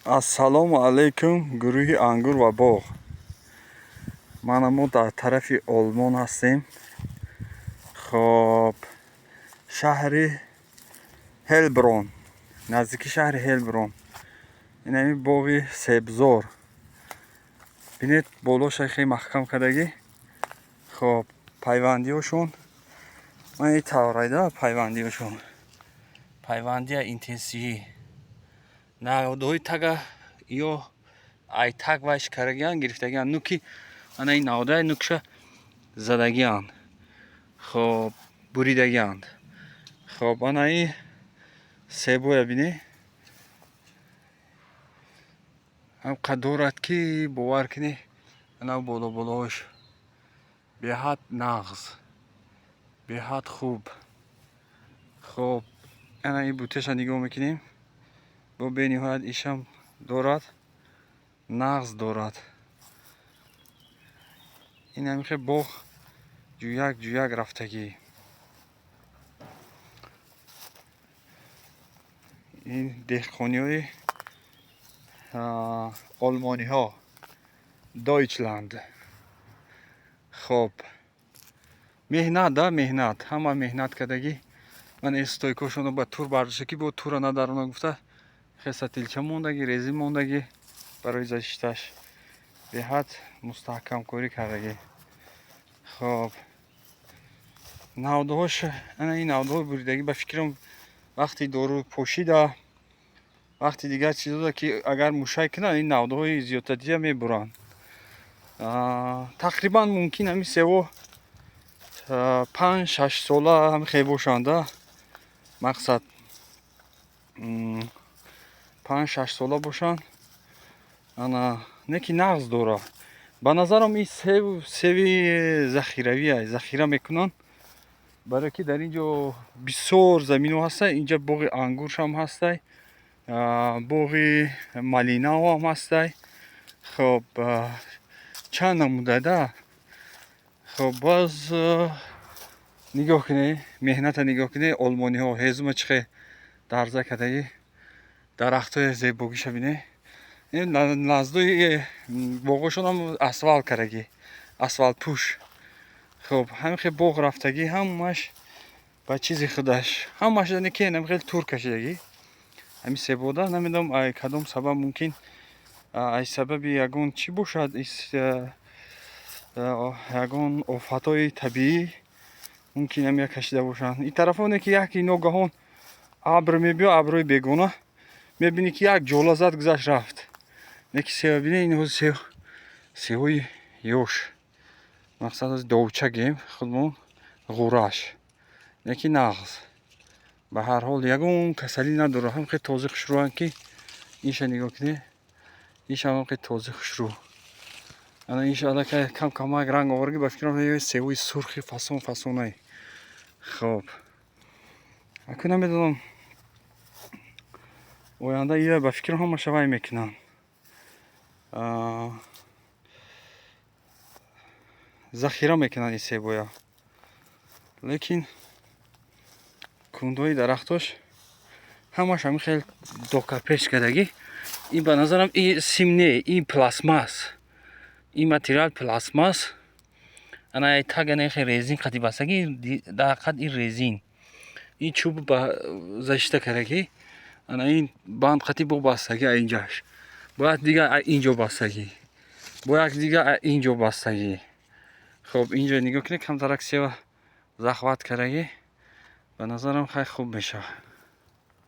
Ассалому алайкум гурӯҳи ангур ва боғ. Мана мо дар тарафи Олмон ҳастем. Хоб шаҳри Ҳелброн, наздики шаҳри Ҳелброн. Ин ҳами боғи себзор. Бинед болоша хеле маҳкам кардагӣ. Хоб пайвандиҳошон ман таврайда пайвандиҳошон. Пайвандия интенсивӣ. Навдҳои тага ё ай таг вайш карагиян гирифтагиян. Нуки ана ин навдаи нукша задагиян. Хоб буридагиянд. Хоб ана ин себоя бине. ҳам қад дорад ки бовар кунӣ ана боло-болоҳош беҳад нағз, беҳад хуб. Хоб ана ин бутиаша нигоҳ мекунем. Бо бениҳоят ишам дорад, нағз дорад. ин ҳами хел боғ ҷӯяк рафтагӣ. ин деҳқониҳои олмониҳо, Дойчланд. Хоб меҳнат да меҳнат, ҳама меҳнат кардагӣ. Ман стойкошонро ба тур бардошта ки бо тура надарона гуфта хеса тилча мондагӣ, резин мондагӣ барои зашташ беҳад мустаҳкамкорӣ кардагӣ. Хоб навдҳош ана ин навдҳои буридагӣ ба фикрам вақти дору пошида вақти дигар чизода ки агар мушак кунад ин навдҳои зиёдтария мебуранд. Тақрибан мумкин ҳами сево 5-6 сола ҳами хел бошанд. Мақсад 5-6 сола бошанд. Ана не ки нағз дора. Ба назарам ин севи захиравия, захира мекунанд. Барои ки дар инҷо бисёр заминҳо ҳастанд. Инҷа боғи ангуршам ҳастай, боғи малинаҳо ҳам ҳастай. Хоб чанд намудада. Хоб боз нигоҳ кунед, меҳната нигоҳ кунед. Олмониҳо ҳезума чӣ хел дарза кардагӣ. Дарахтҳои зебогиша бинед. ин наздои боғошонам асфалт кардагӣ, асфалтпӯш. Хоб ҳами хел боғ рафтагӣ, ҳамаш ба чизи худаш, ҳамаш не ки ҳами хел тур кашидагӣ. ҳами себода намедонам ай кадом сабаб мумкин ай сабаби ягон чӣ бошад, ягон офатҳои табиӣ мумкин ҳамия кашида бошанд. ин тарафо не ки яки ногаҳон абр мебиёд, абрҳои бегона мебинӣ ки як ҷола зад гузашт рафт. Не ки сева бинед, ин севои ёш. Мақсад аз довча гем худмон ғураш. Не ки нағз. Ба ҳар ҳол ягон касалӣ надорад. ҳам хел този хушрӯанд ки инша нигоҳ кунед. Инша ҳам хел този хушрӯ. ана инша аллакай камак ранг оваргӣ ба фикрам севои сурхи фасонае. Хоб акун намедонам оянда ия ба фикрам ҳамаша вай мекунанд. Захира мекунанд ин себоя. Лекин кундҳои дарахтош ҳамаш ҳами хел докапеш кардагӣ. ин ба назарам ин сим не, ин пластмас. ин материал пластмас. ана ай тагане хел резин қади бастагӣ, дар қад ин резин. ин чӯб ба зашита кардагӣ. ана ин банд қати бо бастагӣ инҷаш. Бо як дига инҷо бастагӣ. Бо як дига инҷо бастагӣ. Хоб инҷо нигоҳ кунед, камтарак сева захват кардагӣ. Ба назарам хай хуб мешавад.